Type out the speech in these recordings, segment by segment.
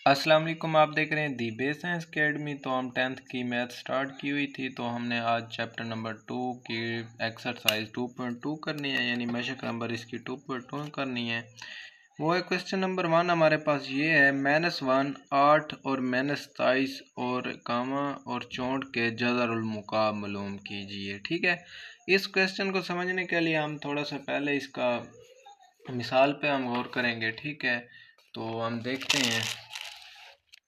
अस्सलाम वालेकुम। आप देख रहे हैं दी बेस साइंस अकेडमी। तो हम 10th की मैथ स्टार्ट की हुई थी, तो हमने आज चैप्टर नंबर 2 की एक्सरसाइज 2.2 करनी है, यानी मशक नंबर इसकी 2.2 करनी है। वो है क्वेश्चन नंबर 1 हमारे पास ये है -1 8 और -27 और कामा और 64 के जज़रुल मुकाब मालूम कीजिए। ठीक है, इस क्वेश्चन को समझने के लिए हम थोड़ा सा पहले इसका मिसाल पे हम गौर करेंगे। ठीक है, तो हम देखते हैं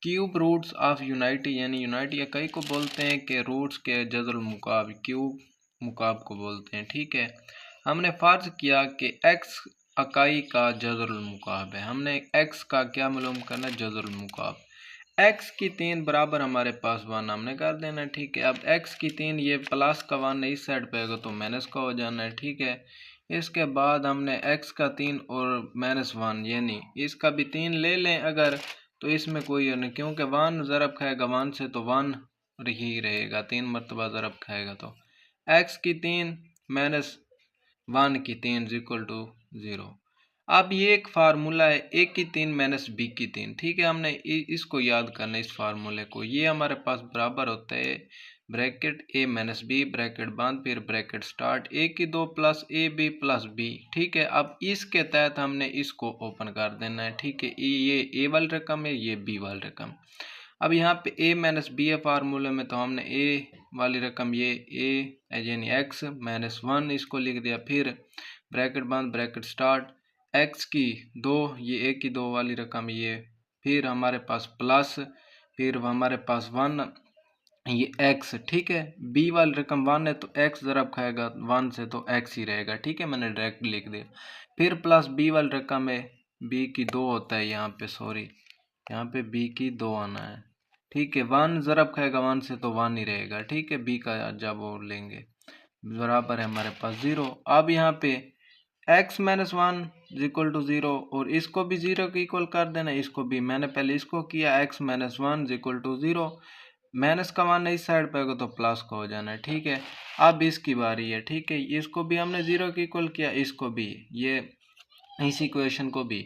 क्यूब रूट्स ऑफ यूनाइटी, यानी यूनाइटी इकाई को बोलते हैं कि रूट्स के जज़रुल मुकाब क्यूब मुकाब को बोलते हैं। ठीक है, हमने फ़र्ज़ किया कि एक्स इकाई का जज़रुल मुकाब है। हमने एक्स का क्या मालूम करना है, जज़रुल मुकाब। एक्स की 3 बराबर हमारे पास 1 हमने कर देना है। ठीक है, अब एक्स की 3 ये प्लस का 1 इस साइड पे आएगा तो माइनस का हो जाना है। ठीक है, इसके बाद हमने एक्स का 3 और -1 यानी इसका भी 3 ले लें अगर, तो इसमें कोई नहीं, क्योंकि 1 ज़रब खाएगा 1 से तो 1 ही रहेगा, 3 मरतबा ज़रब खाएगा तो एक्स की 3 -1 की 3 इक्वल टू 0। अब ये एक फार्मूला है, ए की 3 माइनस बी की 3। ठीक है, हमने इसको याद करना है, इस फार्मूले को। ये हमारे पास बराबर होता है bracket a minus b bracket बंद फिर ब्रैकेट स्टार्ट ए की 2 plus a b plus b. ठीक है, अब इसके तहत हमने इसको ओपन कर देना है। ठीक है, ये ए वाली रकम है, ये बी वाली रकम। अब यहाँ पे ए माइनस बी है फार्मूले में, तो हमने ए वाली रकम ये ए यानी एक्स -1 इसको लिख दिया, फिर ब्रैकेट बंद ब्रैकेट स्टार्ट एक्स की 2 ये ए की 2 वाली रकम ये, फिर हमारे पास प्लस, फिर हमारे पास 1 ये एक्स। ठीक है, बी वाली रकम 1 है तो एक्स ज़रब खाएगा 1 से तो एक्स ही रहेगा। ठीक है, मैंने डायरेक्ट लिख दिया। फिर प्लस बी वाली रकम है, बी की 2 होता है यहाँ पे, सॉरी यहाँ पे बी की 2 आना है। ठीक है, 1 ज़रब खाएगा 1 से तो 1 ही रहेगा। ठीक है, बी का जब वो लेंगे बराबर है हमारे पास 0। अब यहाँ पे x -1 इक्वल टू 0 और इसको भी 0 के इक्वल कर देना, इसको भी। मैंने पहले इसको किया x -1 इक्वल टू 0, माइनस का मान इस साइड पे होगा तो प्लस का हो जाना है। ठीक है, अब इसकी बारी है। ठीक है, इसको भी हमने 0 के इक्वल किया, इसको भी, ये इस इक्वेशन को भी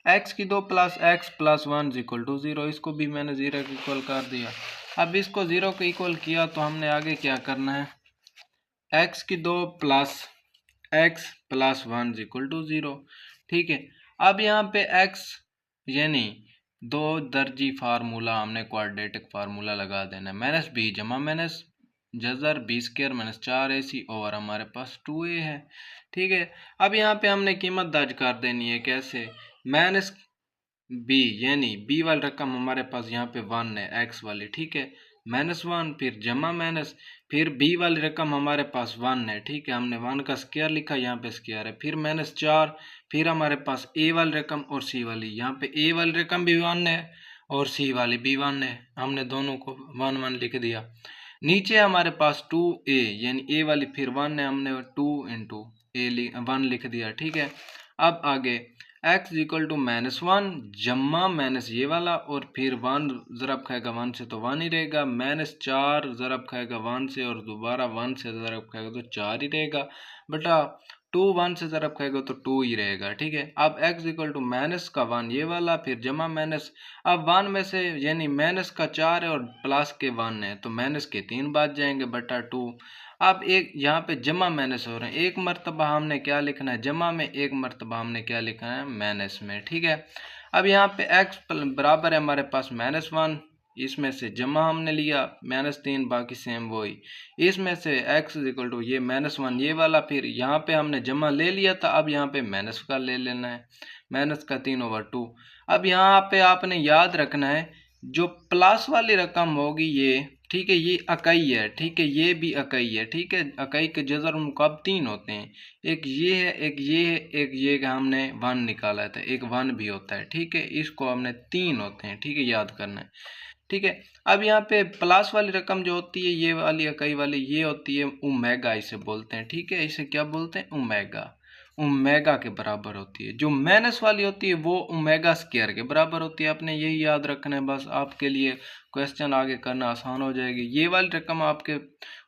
x की 2 plus x plus 1 equal to 0, इसको भी मैंने 0 के इक्वल कर दिया। अब इसको 0 के इक्वल किया तो हमने आगे क्या करना है, x की 2 plus x plus 1 equal to 0। ठीक है, अब यहाँ पे x यानी 2 दर्जी फार्मूला हमने क्वाड्रेटिक फार्मूला लगा देना है, माइनस बी जमा माइनस जजर बी स्क्र माइनस 4ac और हमारे पास 2a है। ठीक है, अब यहाँ पे हमने कीमत दर्ज कर देनी है, कैसे, माइनस बी यानी बी वाली रकम हमारे पास यहाँ पे 1 है एक्स वाली। ठीक है, -1 फिर जमा माइनस, फिर बी वाली रकम हमारे पास 1 है। ठीक है, हमने 1 का स्क्वायर लिखा, यहाँ पे स्क्वायर है, फिर -4, फिर हमारे पास ए वाली रकम और सी वाली। यहाँ पे ए वाली रकम भी 1 है और सी वाली भी 1 है, हमने दोनों को 1 1 लिख दिया। नीचे हमारे पास 2a यानी ए वाली फिर 1 है, हमने 2 इंटू ए 1 लिख दिया। ठीक है, अब आगे x इक्वल टू -1 जम्मा माइनस ये वाला और फिर 1 ज़रब खाएगा 1 से तो 1 ही रहेगा, -4 ज़रब खाएगा 1 से और दोबारा 1 से ज़रब खाएगा तो 4 ही रहेगा, बटा 2 1 से ज़रब खाएगा तो 2 ही रहेगा। ठीक है, अब x इक्वल टू माइनस का 1 ये वाला फिर जमा माइनस, अब 1 में से यानी माइनस का 4 है और प्लस के 1 है तो माइनस के 3 बच जाएंगे बटा 2। अब एक यहाँ पे जमा माइनस हो रहे हैं, एक मरतबा हमने क्या लिखना है जमा में, एक मरतबा हमने क्या लिखना है माइनस में। ठीक है, अब यहाँ पे x बराबर है हमारे पास -1, इसमें से जमा हमने लिया -3 बाकी सेम वही, इसमें से x इक्वल टू ये -1 ये वाला, फिर यहाँ पे हमने जमा ले लिया था, अब यहाँ पे माइनस का ले लेना है, माइनस का 3/2। अब यहाँ पे आपने याद रखना है जो प्लस वाली रकम होगी ये, ठीक है, ये इकाई है। ठीक है, ये भी इकाई है। ठीक है, इकाई के जज़र मुकाब 3 होते हैं, एक ये है एक ये है एक ये, हमने 1 निकाला था, एक 1 भी होता है। ठीक है, इसको हमने 3 होते हैं। ठीक है, याद करना है। ठीक है, अब यहाँ पे प्लस वाली रकम जो होती है ये वाली इकाई वाली, ये होती है ओमेगा, इसे बोलते हैं। ठीक है, इसे क्या बोलते हैं, ओमेगा, ओमेगा के बराबर होती है। जो माइनस वाली होती है वो ओमेगा स्क्वायर के बराबर होती है। आपने यही याद रखना है, बस आपके लिए क्वेश्चन आगे करना आसान हो जाएगी। ये वाली रकम आपके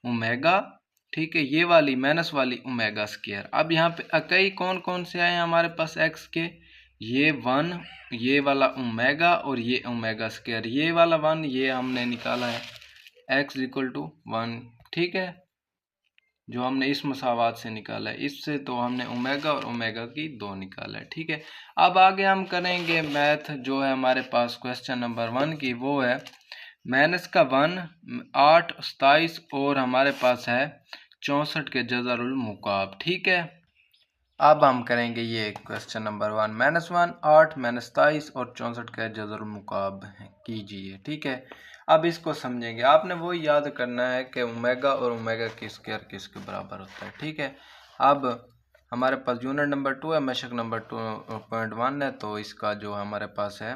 ओमेगा, ठीक है, ये वाली माइनस वाली ओमेगा स्क्वायर। अब यहाँ पे इकाई कौन कौन से आए हैं हमारे पास एक्स के, ये 1, ये वाला ओमेगा और ये ओमेगा स्क्वायर, ये वाला 1 ये हमने निकाला है x इक्वल टू 1, ठीक है, जो हमने इस मसावात से निकाला है इससे, तो हमने ओमेगा और ओमेगा की 2 निकाला है, ठीक है। अब आगे हम करेंगे मैथ जो है हमारे पास क्वेश्चन नंबर 1 की, वो है माइनस का 1, 8, 27 और हमारे पास है 64 के जज़रुल मुकाब, ठीक है। अब हम करेंगे ये क्वेश्चन नंबर 1, -1, 8, -27 और 64 का जज़रुल मुकाब कीजिए, ठीक है। अब इसको समझेंगे, आपने वो याद करना है कि ओमेगा और ओमेगा की स्क्वायर किसके बराबर होता है, ठीक है। अब हमारे पास यूनिट नंबर 2 है, मशक नंबर 2.1 है, तो इसका जो हमारे पास है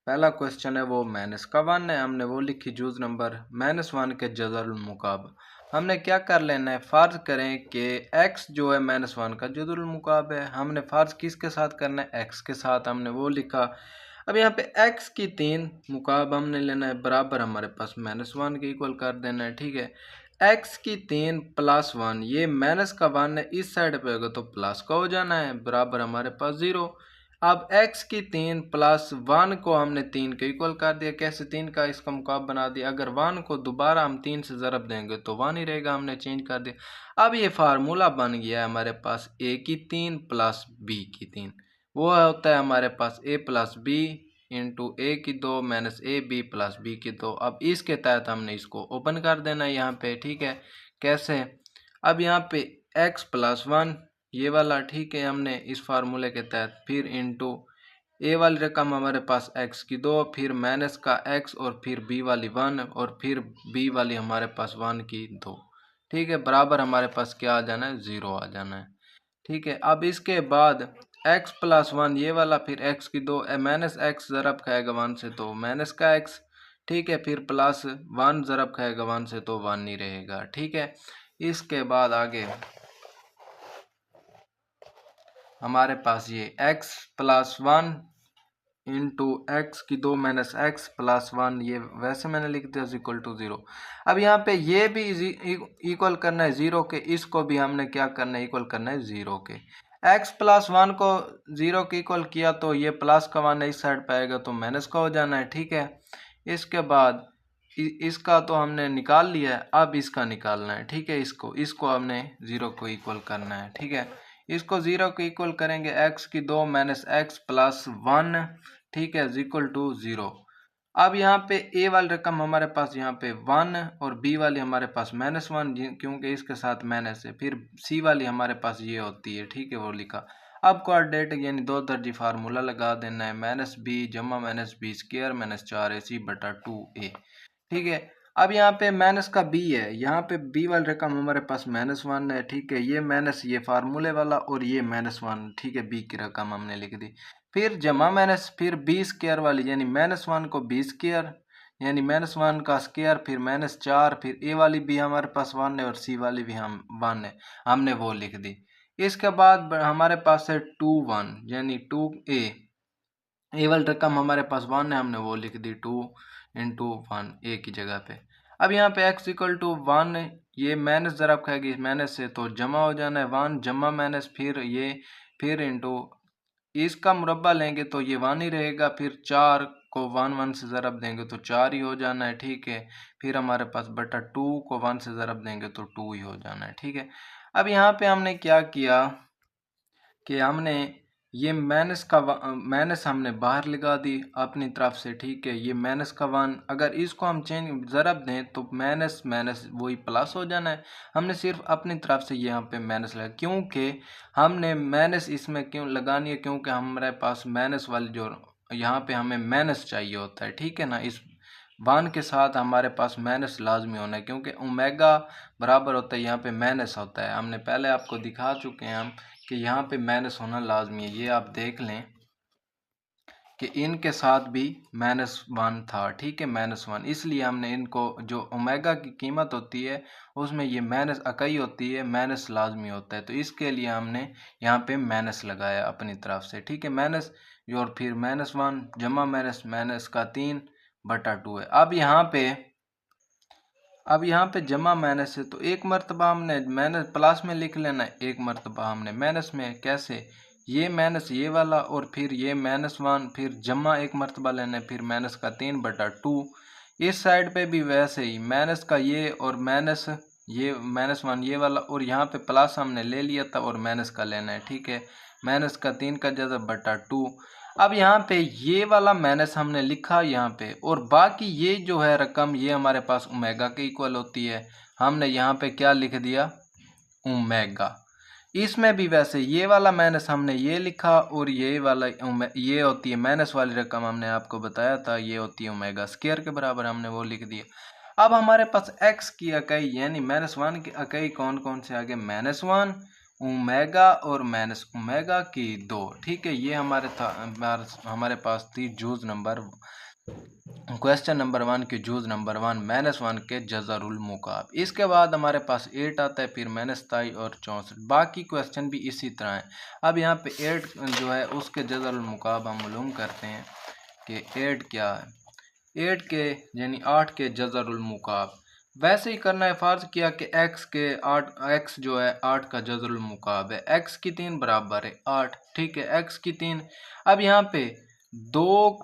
पहला क्वेश्चन है वो माइनस का 1 है, हमने वो लिखी जूज नंबर -1 के जज़रुल मुकाब। हमने क्या कर लेना है, फ़र्ज़ करें कि x जो है -1 का जज़रुल मुकाब है, हमने फ़र्ज़ किसके साथ करना है, x के साथ, हमने वो लिखा। अब यहाँ पे x की 3 मुकाब हमने लेना है बराबर हमारे पास -1 के इक्वल कर देना है, ठीक है। x की 3 + 1, ये माइनस का 1 है, इस साइड पे होगा तो प्लस का हो जाना है, बराबर हमारे पास 0। अब x की 3 + 1 को हमने 3 के इक्वल कर दिया, कैसे 3 का इसका मुकाब बना दिया, अगर 1 को दोबारा हम 3 से ज़रब देंगे तो 1 ही रहेगा, हमने चेंज कर दिया। अब ये फार्मूला बन गया है हमारे पास a की 3 + b की 3, वो होता है हमारे पास a + b इंटू a की 2 माइनस a b + b की 2। अब इसके तहत हमने इसको ओपन कर देना है यहाँ पे, ठीक है। कैसे, अब यहाँ पे x + 1 ये वाला, ठीक है, हमने इस फार्मूले के तहत, फिर इंटू ए वाली रकम हमारे पास x की 2, फिर माइनस का x और फिर b वाली 1 और फिर b वाली हमारे पास 1 की 2, ठीक है, बराबर हमारे पास क्या आ जाना है, 0 आ जाना है, ठीक है। अब इसके बाद x + 1 ये वाला, फिर x की 2, माइनस x ज़रब खाएगा 1 से तो माइनस का x, ठीक है, फिर प्लस 1 ज़रब खाएगा 1 से तो 1 नहीं रहेगा, ठीक है। इसके बाद आगे हमारे पास ये x + 1 इंटू एक्स की 2 माइनस एक्स प्लस 1, ये वैसे मैंने लिख दिया इक्वल टू 0। अब यहाँ पे ये भी इक्वल करना है 0 के, इसको भी हमने क्या करना है, इक्वल करना है 0 के। x + 1 को 0 के इक्वल किया तो ये प्लस का 1 इस साइड पे आएगा तो माइनस का हो जाना है, ठीक है। इसके बाद इसका तो हमने निकाल लिया है, अब इसका निकालना है, ठीक है। इसको हमने 0 को इक्वल करना है, ठीक है। इसको 0 को इक्वल करेंगे, x की 2 माइनस एक्स प्लस 1, ठीक है, इक्वल टू 0। अब यहाँ पे a वाली रकम हमारे पास यहाँ पे 1 और b वाली हमारे पास -1, क्योंकि इसके साथ माइनस है, फिर c वाली हमारे पास ये होती है, ठीक है, वो लिखा। अब क्वाड्रेटिक यानी 2 दर्जी फार्मूला लगा देना है, -b जमा -b स्क्वायर -4ac बटा 2a, ठीक है। अब यहाँ पे माइनस का b है, यहाँ पे b वाली रकम हमारे पास -1 है, ठीक है, ये माइनस ये फार्मूले वाला और ये -1, ठीक है, b की रकम हमने लिख दी। फिर जमा माइनस, फिर b स्क्वायर वाली यानी -1 को b स्क्वायर यानी -1 का स्क्वायर, फिर -4, फिर a वाली भी हमारे पास 1 है और c वाली भी हम 1 है, हमने वो लिख दी। इसके बाद हमारे पास है 2 1 यानी 2a, ए वाली रकम हमारे पास 1 है, हमने वो लिख दी 2 इंटू 1 ए की जगह पे। अब यहाँ पे x इक्वल टू 1, ये माइनस ज़रब खाएगी माइनस से तो जमा हो जाना है 1 जमा माइनस, फिर ये फिर इंटू इसका मुरब्बा लेंगे तो ये 1 ही रहेगा, फिर 4 को 1 से ज़रब देंगे तो 4 ही हो जाना है, ठीक है। फिर हमारे पास बटा 2 को 1 से ज़रब देंगे तो 2 ही हो जाना है, ठीक है। अब यहाँ पे हमने क्या किया कि हमने ये माइनस हमने बाहर लगा दी अपनी तरफ से, ठीक है। ये माइनस का 1 अगर इसको हम चेंज ज़रब दें तो माइनस माइनस वही प्लस हो जाना है, हमने सिर्फ अपनी तरफ से यहाँ पे माइनस लगा, क्योंकि हमने माइनस इसमें क्यों लगानी है, क्योंकि हमारे पास माइनस वाली जो यहाँ पे हमें माइनस चाहिए होता है, ठीक है ना। इस 1 के साथ हमारे पास माइनस लाजमी होना है, क्योंकि ओमेगा बराबर होता है यहाँ पे माइनस होता है, हमने पहले आपको दिखा चुके हैं हम कि यहाँ पे माइनस होना लाजमी है। ये आप देख लें कि इनके साथ भी -1 था, ठीक है, -1, इसलिए हमने इनको जो ओमेगा की कीमत होती है उसमें ये माइनस अकई होती है, माइनस लाजमी होता है, तो इसके लिए हमने यहाँ पे माइनस लगाया अपनी तरफ से, ठीक है, माइनस और फिर -1 जमा माइनस का 3 बटा 2 है। अब यहाँ पे जमा माइनस है तो एक मरतबा हमने माइनस प्लस में लिख लेना है, एक मरतबा हमने माइनस में, कैसे, ये माइनस ये वाला और फिर ये -1, फिर जमा एक मरतबा लेना है, फिर माइनस का 3/2। इस साइड पे भी वैसे ही माइनस का ये और माइनस ये -1 ये वाला, और यहाँ पे प्लस हमने ले लिया था और माइनस का लेना है, ठीक है। माइनस का 3 का जज़र बटा 2। अब यहाँ पे ये वाला माइनस हमने लिखा यहाँ पे, और बाकी ये जो है रकम ये हमारे पास ओमेगा के इक्वल होती है। हमने यहाँ पे क्या लिख दिया, ओमेगा। इसमें भी वैसे ये वाला माइनस हमने ये लिखा, और ये वाला ये होती है माइनस वाली रकम, हमने आपको बताया था ये होती है ओमेगा स्क्वायर के बराबर, हमने वो लिख दिया। अब हमारे पास x की इकाई यानी -1 की इकाई कौन कौन से आ गए, -1, ओमेगा और माइनस ओमेगा की 2, ठीक है। ये हमारे पास थी जूज नंबर क्वेश्चन नंबर 1 की जूज नंबर 1 -1 के जज़रुल मुकाब। इसके बाद हमारे पास 8 आता है, फिर -27 और 64। बाकी क्वेश्चन भी इसी तरह है। अब यहाँ पे 8 जो है उसके जज़रुल मुकाब हम मालूम करते हैं कि 8 क्या है। 8 के यानी 8 के जज़रुल मुकाब वैसे ही करना है। फ़र्ज़ किया कि x जो है 8 का जज़रुल मुकाब है, x की 3 बराबर है 8, ठीक है। x की 3। अब यहाँ पे 2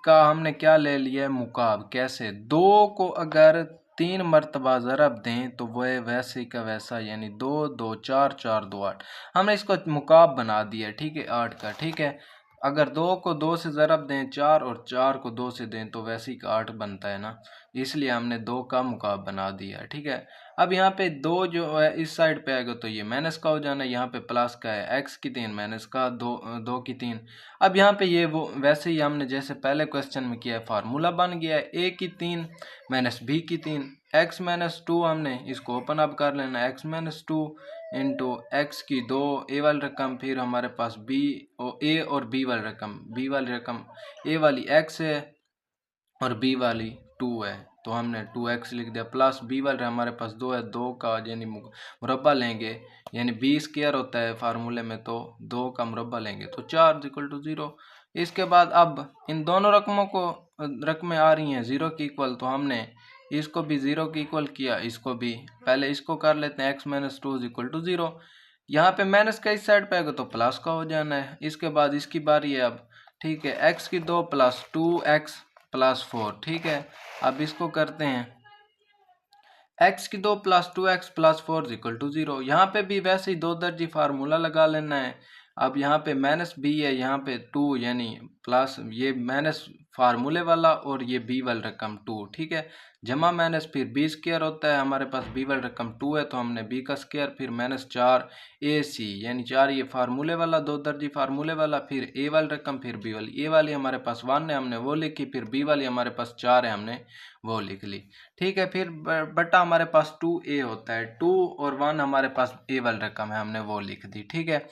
का हमने क्या ले लिया है, मुकाब। कैसे, 2 को अगर 3 मरतबा ज़रब दें तो वह वैसे का वैसा, यानी 2 2 4 4 2 8। हमने इसको मुकाब बना दिया, ठीक है, 8 का, ठीक है। अगर 2 को 2 से ज़रब दें 4 और 4 को 2 से दें तो वैसे ही का 8 बनता है ना, इसलिए हमने 2 का मुकाब बना दिया, ठीक है। अब यहाँ पे 2 जो है इस साइड पे आएगा तो ये माइनस का हो जाना है, यहाँ पे प्लस का है, x की 3 माइनस का 2 की 3। अब यहाँ पे ये वो वैसे ही हमने जैसे पहले क्वेश्चन में किया है, फार्मूला बन गया है a की 3 माइनस b की 3, x-2 हमने इसको ओपन अप कर लेना, x-2 इंटू एक्स की 2 ए वाली रकम, फिर हमारे पास बी और ए और बी वाली रकम, ए वाली x है और बी वाली 2 है, तो हमने 2x लिख दिया, प्लस बी वाले हमारे पास 2 है, 2 का यानी मुरब्बा लेंगे, यानी बी स्क्वायर होता है फार्मूले में, तो 2 का मुरब्बा लेंगे तो 4 = 0। इसके बाद अब इन दोनों रकमें आ रही हैं 0 की इक्वल, तो हमने इसको भी 0 की इक्वल किया, इसको भी। पहले इसको कर लेते हैं, x-2 = 0। यहाँ पे माइनस का इस साइड पे आएगा तो प्लस का हो जाना है। इसके बाद इसकी बारी है अब, ठीक है, x की 2 + 2x + 4, ठीक है। अब इसको करते हैं, x की 2 + 2x + 4 = 0। यहाँ पे भी वैसे ही 2 दर्जी फार्मूला लगा लेना है। अब यहाँ पे -b है, यहाँ पे 2 यानी प्लस ये माइनस फार्मूले वाला और ये b वाली रकम 2, ठीक है। जमा माइनस फिर b स्क्वायर होता है, हमारे पास b वाली रकम 2 है तो हमने b का स्क्वायर, फिर -4ac यानी 4 ये फार्मूले वाला 2 दर्जी फार्मूले वाला, फिर a वाली रकम, फिर b वाली। a वाली हमारे पास 1 है, हमने वो लिखी, फिर b वाली हमारे पास 4 है, हमने वो लिख ली, ठीक है। फिर बटा हमारे पास 2a होता है, 2 और 1 हमारे पास a वाली रकम है, हमने वो लिख दी, ठीक है।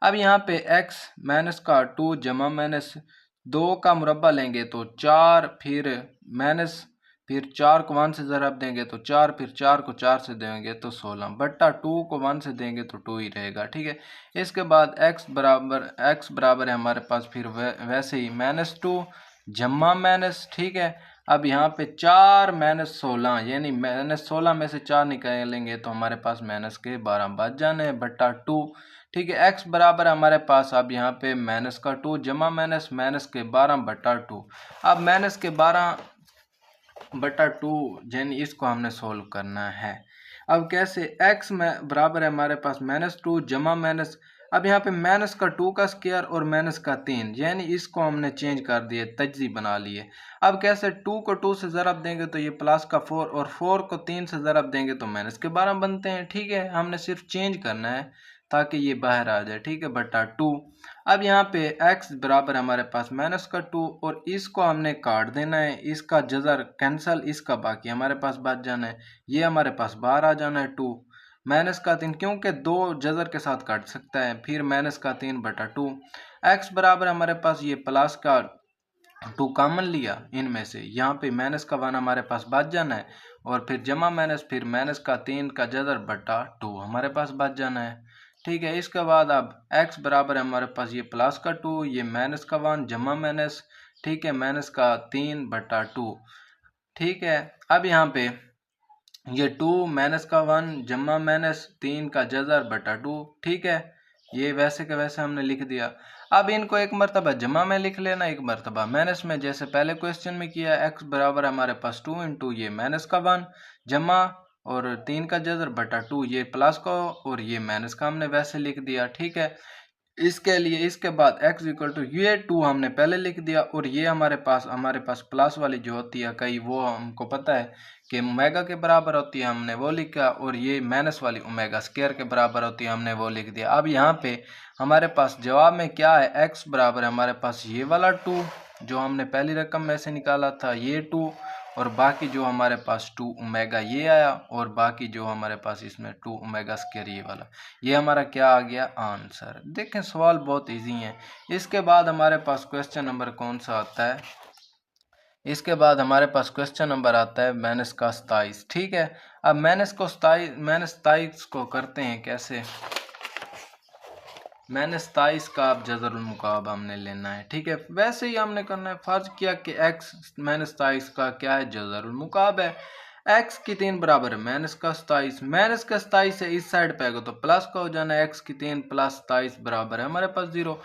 अब यहाँ पे x माइनस का 2 जमा माइनस 2 का मुरब्बा लेंगे तो 4, फिर माइनस, फिर 4 को 1 से ज़रब देंगे तो 4, फिर 4 को 4 से देंगे तो 16, बट्टा 2 को 1 से देंगे तो 2 ही रहेगा, ठीक है। इसके बाद x बराबर है हमारे पास, फिर वैसे ही -2 जमा माइनस, ठीक है। अब यहाँ पे 4 -16 यानी -16 में से 4 निकालेंगे तो हमारे पास माइनस के 12 बच जाने हैं, बट्टा 2, ठीक है। x बराबर हमारे पास अब यहाँ पे -2 जमा माइनस के 12/2। अब -12/2 यानी इसको हमने सोल्व करना है। अब कैसे, x में बराबर है हमारे पास -2 जमा माइनस, अब यहाँ पे माइनस का 2 का स्क्वायर और माइनस का 3, यानी इसको हमने चेंज कर दिए, तजज़ी बना लिए। अब कैसे, 2 को 2 से ज़रब देंगे तो ये प्लस का 4, और 4 को 3 से ज़रब देंगे तो माइनस के 12 बनते हैं, ठीक है। हमने सिर्फ चेंज करना है ताकि ये बाहर आ जाए, ठीक है, बटा 2। अब यहाँ पे x बराबर हमारे पास -2 और इसको हमने काट देना है, इसका जज़र कैंसल, इसका बाकी हमारे पास बच जाना है, ये हमारे पास बाहर आ जाना है 2 -3, क्योंकि 2 जज़र के साथ काट सकता है, फिर -3/2। x बराबर हमारे पास ये प्लस का 2 कॉमन लिया इनमें से, यहाँ पे माइनस का 1 हमारे पास बच जाना है, और फिर जमा माइनस, फिर -3 का जज़र बटा 2 हमारे पास बच जाना है, ठीक है। इसके बाद अब x बराबर है हमारे पास ये प्लस का 2, ये माइनस का 1 जमा माइनस, ठीक है, -3/2, ठीक है। अब यहाँ पे ये 2 -1 जमा -3 का जज़र बटा 2, ठीक है। ये वैसे के वैसे हमने लिख दिया। अब इनको एक मरतबा जमा में लिख लेना, एक मरतबा माइनस में, जैसे पहले क्वेश्चन में किया। x बराबर हमारे पास 2 इंटू ये माइनस का 1 जमा और 3 का जजर बटा 2, ये प्लस का और ये माइनस का हमने वैसे लिख दिया। ठीक है, इसके लिए इसके बाद x इक्वल टू ये 2 हमने पहले लिख दिया और ये हमारे पास प्लस वाली जो होती है कई, वो हमको पता है कि ओमेगा के बराबर होती है, हमने वो लिखा। और ये माइनस वाली ओमेगा स्क्वायर के बराबर होती है, हमने वो लिख दिया। अब यहाँ पे हमारे पास जवाब में क्या है, x बराबर हमारे पास ये वाला 2 जो हमने पहली रकम में से निकाला था, ये 2, और बाकी जो हमारे पास 2 ओमेगा ये आया, और बाकी जो हमारे पास इसमें 2 ओमेगा स्क्वायर ये वाला, ये हमारा क्या आ गया, आंसर। देखें सवाल बहुत इजी है। इसके बाद हमारे पास क्वेश्चन नंबर कौन सा आता है, इसके बाद हमारे पास क्वेश्चन नंबर आता है माइनस का 27। ठीक है, अब माइनस 27 को करते हैं कैसे, माइनस 27 का अब जज़रुल मुकाब हमने लेना है। ठीक है, वैसे ही हमने करना है, फर्ज किया कि x माइनस 27 का क्या है, जज़रुल मुकाब है। x की 3 बराबर है माइनस का 27, माइनस का 27 से इस साइड पे आएगा तो प्लस का हो जाना है। x की 3 प्लस 27 बराबर है हमारे पास 0।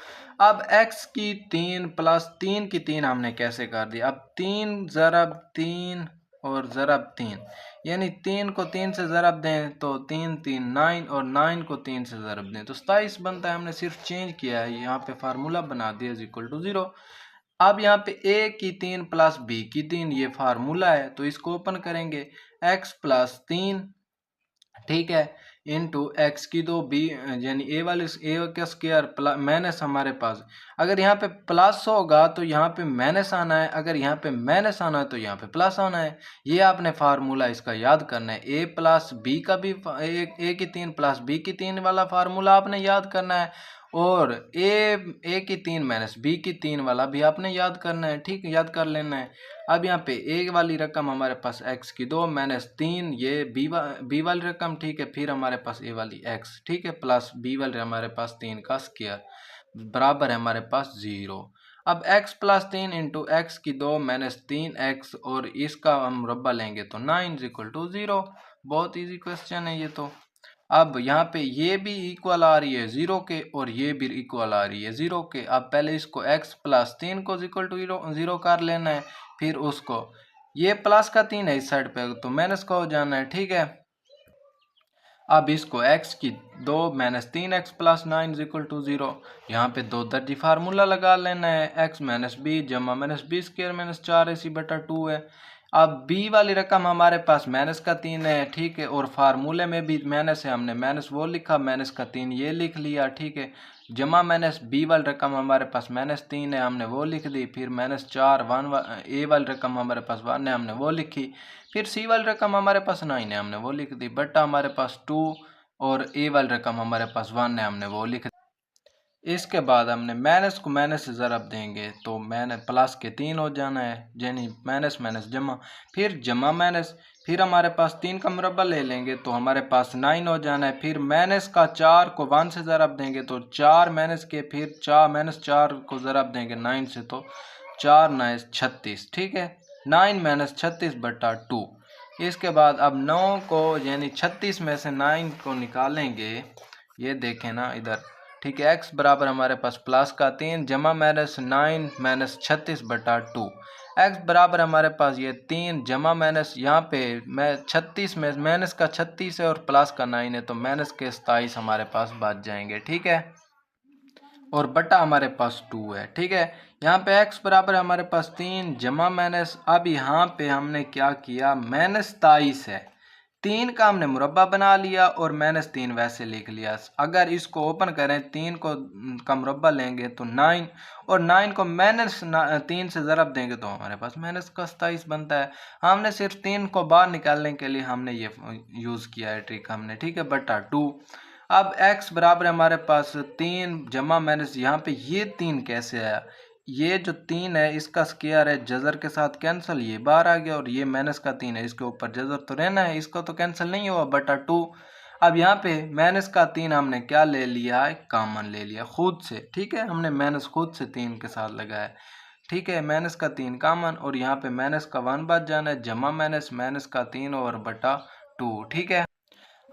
अब x की 3 प्लस 3 की 3 हमने कैसे कर दिया, अब 3 ज़रब 3 और ज़रब 3, यानी 3 को 3 से ज़रब दें तो 3 3 9, और 9 को 3 से ज़रब दें तो 27 बनता है। हमने सिर्फ चेंज किया है, यहाँ पे फार्मूला बना दिया इज इक्वल टू 0। अब यहाँ पे a की 3 प्लस b की 3 ये फार्मूला है, तो इसको ओपन करेंगे, x प्लस 3, ठीक है, इंटू एक्स की 2 बी, यानी ए वाले ए का स्क्वायर माइनस हमारे पास, अगर यहाँ पे प्लस होगा तो यहाँ पे माइनस आना है, अगर यहाँ पे माइनस आना है तो यहाँ पे प्लस आना है। ये आपने फार्मूला इसका याद करना है। ए प्लस बी का भी ए की 3 प्लस बी की 3 वाला फार्मूला आपने याद करना है, और ए की 3 माइनस बी की 3 वाला भी आपने याद करना है। ठीक है, याद कर लेना है। अब यहाँ पे ए वाली रकम हमारे पास x की 2 माइनस 3, ये बी वाली रकम, ठीक है, फिर हमारे पास ए वाली x, ठीक है, प्लस बी वाले हमारे पास 3 का स्क्वायर बराबर है हमारे पास 0। अब x प्लस 3 इंटू एक्स की 2 माइनस 3x, और इसका हम मुरब्बा लेंगे तो 9 इक्वल टू 0। बहुत ईजी क्वेश्चन है ये तो। अब यहाँ पे ये भी इक्वल आ रही है 0 के, और ये भी इक्वल आ रही है 0 के। अब पहले इसको x प्लस 3 को इक्वल टू 0 कर लेना है, फिर उसको, ये प्लस का 3 है इस साइड पे तो माइनस का हो जाना है। ठीक है, अब इसको x की 2 minus 3x plus 9 equal to 0, यहाँ पे 2 दर्जी फार्मूला लगा लेना है, x माइनस बी जमा minus b square minus 4ac बटा 2 है। अब b वाली रकम हमारे पास माइनस का 3 है, ठीक है, और फार्मूले में भी माइनस है, हमने माइनस वो लिखा, माइनस का 3 ये लिख लिया। ठीक है, जमा माइनस b वाली रकम हमारे पास माइनस 3 है, हमने वो लिख दी, फिर माइनस 4 a वाली रकम हमारे पास 1 है, हमने वो लिखी, फिर सी वाली रकम हमारे पास 9 है, हमने वो लिख दी, बटा हमारे पास 2, और ए वाली रकम हमारे पास 1 है, हमने वो लिख दी। इसके बाद हमने माइनस को माइनस से ज़रब देंगे तो माइनस प्लस के 3 हो जाना है, यानी माइनस माइनस जमा, फिर जमा माइनस, फिर हमारे पास 3 का मुरब्बा ले लेंगे तो हमारे पास 9 हो जाना है, फिर माइनस का 4 को 1 से ज़रब देंगे तो 4 माइनस के, फिर 4 माइनस 4 को ज़रब देंगे 9 से तो 4 9 36, ठीक है, 9 माइनस 36 बटा 2। इसके बाद अब 9 को, यानी 36 में से 9 को निकालेंगे, ये देखें ना इधर, ठीक है, x बराबर हमारे पास प्लस का 3 जमा माइनस 9 माइनस 36 बटा 2, x बराबर हमारे पास ये 3 जमा माइनस, यहाँ पे मैं 36 में माइनस का 36 है और प्लस का 9 है तो माइनस के 27 हमारे पास बच जाएंगे। ठीक है, और बटा हमारे पास 2 है। ठीक है, यहाँ पे x बराबर हमारे पास 3 जमा माइनस, अब यहाँ पे हमने क्या किया, माइनस 27 है, 3 का हमने मुरब्बा बना लिया और माइनस 3 वैसे लिख लिया। अगर इसको ओपन करें, 3 को का मुरब्बा लेंगे तो 9, और 9 को माइनस 3 से ज़रब देंगे तो हमारे पास माइनस का 27 बनता है। हमने सिर्फ 3 को बाहर निकालने के लिए हमने ये यूज़ किया है ट्रिक हमने, ठीक है, बटा 2। अब x बराबर हमारे पास 3 जमा माइनस, यहाँ पे ये 3 कैसे आया, ये जो 3 है इसका स्क्वायर है, जजर के साथ कैंसिल, ये बाहर आ गया, और ये माइनस का 3 है, इसके ऊपर जजर तो रहना है, इसको तो कैंसिल नहीं हुआ, बटा 2। अब यहाँ पे माइनस का 3 हमने क्या ले लिया है, कॉमन ले लिया खुद से। ठीक है, हमने माइनस खुद से 3 के साथ लगाया। ठीक है, माइनस का 3 कॉमन, और यहाँ पे माइनस का 1 बच जाना है, जमा माइनस माइनस का 3 और बटा 2। ठीक है,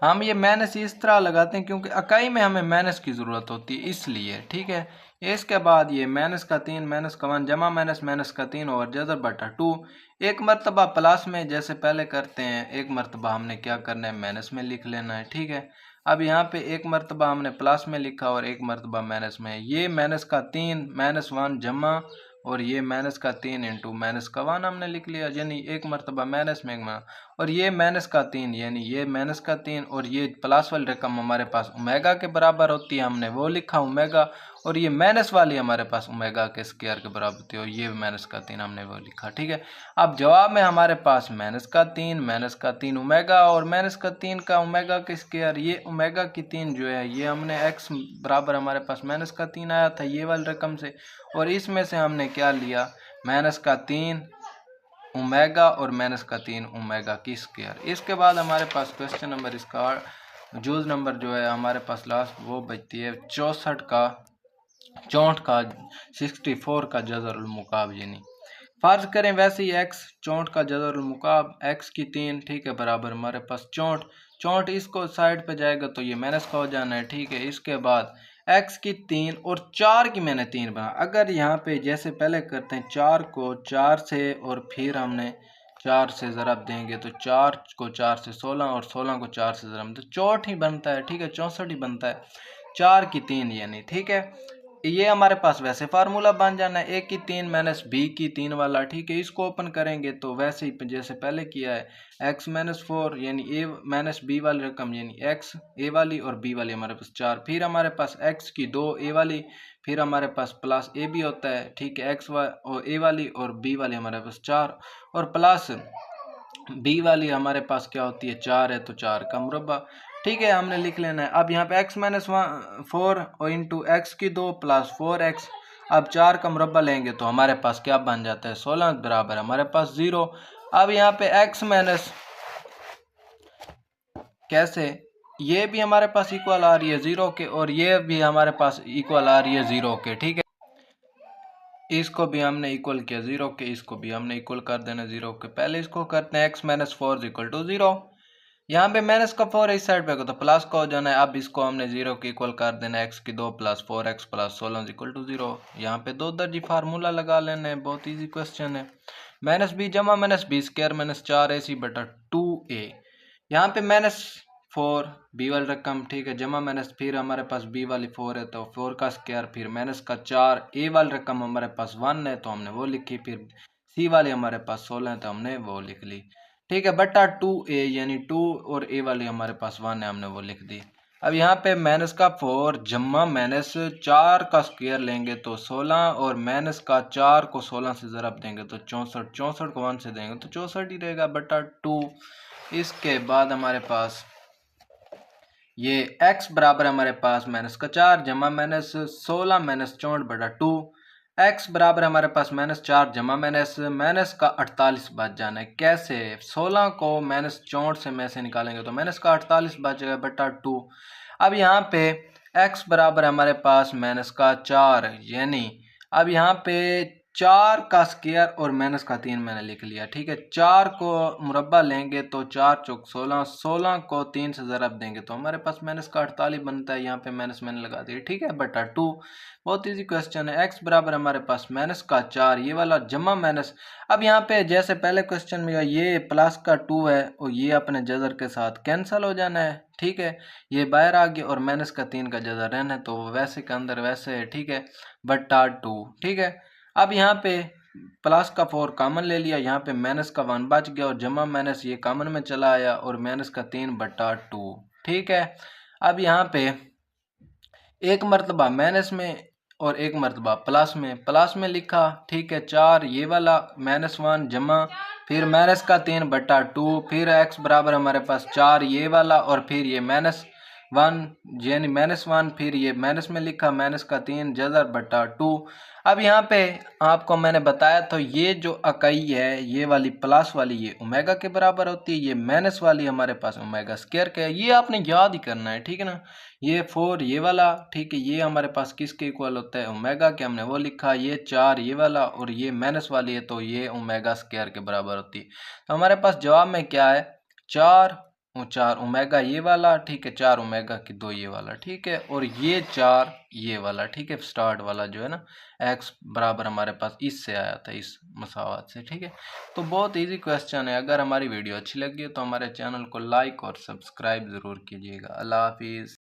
हम ये माइनस इस तरह लगाते हैं क्योंकि इकाई में हमें माइनस की ज़रूरत होती है इसलिए, ठीक है। इसके बाद ये माइनस का 3 माइनस का 1 जमा माइनस माइनस का 3 और जज़र बटा 2। एक मरतबा प्लस में जैसे पहले करते हैं, एक मरतबा हमने क्या करना है, माइनस में लिख लेना है, ठीक है। अब यहाँ पे एक मरतबा हमने प्लस में लिखा और एक मरतबा माइनस में। ये माइनस का 3 माइनस 1 जमा और ये माइनस का 3 इंटू माइनस का 1 हमने लिख लिया, यानी एक मरतबा माइनस में और ये माइनस का 3 यानी ये माइनस का 3 और ये प्लस वाली रकम हमारे पास ओमेगा के बराबर होती है, हमने वो लिखा ओमेगा, और ये माइनस वाली हमारे पास ओमेगा के स्क्वायर के बराबर होती है और ये माइनस का 3 हमने वो लिखा, ठीक है। अब जवाब में हमारे पास माइनस का 3 ओमेगा और माइनस का 3 का ओमेगा के स्क्वायर, ये ओमेगा की 3 जो है ये हमने एक्स बराबर हमारे पास माइनस का 3 आया था ये वाली रकम से, और इसमें से हमने क्या लिया, माइनस का 3 ओमेगा और माइनस का 3 ओमेगा की स्क्वायर। इसके बाद हमारे पास क्वेश्चन नंबर इसका जूज नंबर जो है हमारे पास लास्ट वो बचती है 64 का 64 का जज़रुल मुकाब, यानी फर्ज करें वैसे ही एक्स 64 का जज़रुल मुकाब एक्स की 3, ठीक है, बराबर हमारे पास 64 इसको साइड पे जाएगा तो ये माइनस का हो जाना है, ठीक है। इसके बाद एक्स की 3 और 4 की मैंने 3 बना, अगर यहाँ पे जैसे पहले करते हैं 4 को 4 से और फिर हमने 4 से ज़रब देंगे तो 4 को 4 से 16 और 16 को 4 से ज़रब तो 64 ही बनता है, ठीक है, 64 ही बनता है, 4 की 3 यानी, ठीक है। ये हमारे पास वैसे फार्मूला बन जाना है, ए की 3 माइनस बी की 3 वाला, ठीक है। इसको ओपन करेंगे तो वैसे ही जैसे पहले किया है, एक्स माइनस 4 यानी ए माइनस बी वाली रकम, यानी एक्स ए वाली और बी वाली हमारे पास 4, फिर हमारे पास एक्स की 2 ए वाली, फिर हमारे पास प्लस ए भी होता है, ठीक है, एक्स और ए वाली और बी वाली हमारे पास 4 और प्लस बी वाली हमारे पास क्या होती है 4 है तो 4 का मुरब्बा, ठीक है, हमने लिख लेना है। अब यहाँ पे x माइनस 4 और इंटू एक्स की 2 प्लस 4x, अब 4 का मुरब्बा लेंगे तो हमारे पास क्या बन जाता है 16 बराबर हमारे पास 0। अब यहाँ पे x माइनस कैसे, ये भी हमारे पास इक्वल आ रही है 0 के और ये भी हमारे पास इक्वल आ रही है 0 के, ठीक है। इसको भी हमने इक्वल किया 0 के, इसको भी हमने इक्वल कर देना 0 के। पहले इसको करते हैं x माइनस 4 इक्वल टू 0, यहाँ पे माइनस का 4 इस साइड पे तो प्लस का हो जाना है। अब इसको हमने 0 के इक्वल कर देना है, x की 2 plus 4x plus 16 equal to 0। यहाँ पे दो दर्जी फार्मूला लगा लेना है, बहुत ईजी क्वेश्चन है। माइनस बी जमा minus b square minus 4ac बटा 2a, यहाँ पे माइनस 4 बी वाली रकम, ठीक है, जमा माइनस फिर हमारे पास बी वाली 4 है तो 4 का स्क्वायर, फिर माइनस का 4 ए वाली रकम हमारे पास 1 है तो हमने वो लिखी, फिर सी वाली हमारे पास 16 है तो हमने वो लिख ली, ठीक है, बटा 2a यानी 2 और a वाली हमारे पास 1 है हमने वो लिख दी। अब यहाँ पे माइनस का 4 जमा माइनस 4 का स्क्वायर लेंगे तो 16 और माइनस का 4 को 16 से ज़रब देंगे तो 64, 64 को 1 से देंगे तो 64 ही रहेगा बटा 2। इसके बाद हमारे पास ये x बराबर हमारे पास माइनस का 4 जमा माइनस 16 माइनस 64 बटा 2, x बराबर हमारे पास माइनस 4 जमा माइनस माइनस का 48 बच जाना है। कैसे, 16 को माइनस 64 से में से निकालेंगे तो माइनस का 48 बच जाएगा बटा 2। अब यहाँ पे x बराबर हमारे पास माइनस का 4 यानी अब यहाँ पे 4 का स्क्वायर और माइनस का 3 मैंने लिख लिया, ठीक है। 4 को मुरब्बा लेंगे तो 4 चौक 16, 16 को 3 से ज़रब देंगे तो हमारे पास माइनस का 48 बनता है, यहाँ पे माइनस मैंने लगा दिया, ठीक है, बटा 2। बहुत इजी क्वेश्चन है। x बराबर हमारे पास माइनस का 4 ये वाला जमा माइनस, अब यहाँ पे जैसे पहले क्वेश्चन में ये प्लस का 2 है और ये अपने जज़र के साथ कैंसिल हो जाना है, ठीक है, ये बाहर आ गया और माइनस का 3 का जज़र रहना है तो वैसे के अंदर वैसे है, ठीक है, बटा 2, ठीक है। अब यहाँ पे प्लस का 4 कॉमन ले लिया, यहाँ पे माइनस का 1 बच गया और जमा माइनस ये कॉमन में चला आया और माइनस का 3 बटा 2, ठीक है। अब यहाँ पे एक मरतबा माइनस में और एक मरतबा प्लस में लिखा, ठीक है, 4 ये वाला माइनस 1 जमा फिर माइनस का 3 बटा 2, फिर x बराबर हमारे पास 4 ये वाला और फिर ये माइनस 1 यानी माइनस 1, फिर ये माइनस में लिखा माइनस का 3 जज़र बटा 2। अब यहाँ पे आपको मैंने बताया तो ये जो इकाई है ये वाली प्लस वाली ये ओमेगा के बराबर होती है, ये माइनस वाली हमारे पास ओमेगा स्क्वायर के है, ये आपने याद ही करना है, ठीक है ना। ये 4 ये वाला, ठीक है, ये हमारे पास किसके इक्वल होता है ओमेगा के, हमने वो लिखा, ये 4 ये वाला और ये माइनस वाली है तो ये ओमेगा स्क्वायर के बराबर होती है। तो हमारे पास जवाब में क्या है 4 वो 4 ओमेगा ये वाला, ठीक है, 4 ओमेगा की 2 ये वाला, ठीक है, और ये 4 ये वाला, ठीक है, स्टार्ट वाला जो है ना x बराबर हमारे पास इससे आया था, इस मसावत से, ठीक है। तो बहुत इजी क्वेश्चन है। अगर हमारी वीडियो अच्छी लगी हो तो हमारे चैनल को लाइक और सब्सक्राइब ज़रूर कीजिएगा। अल्लाह हाफिज़।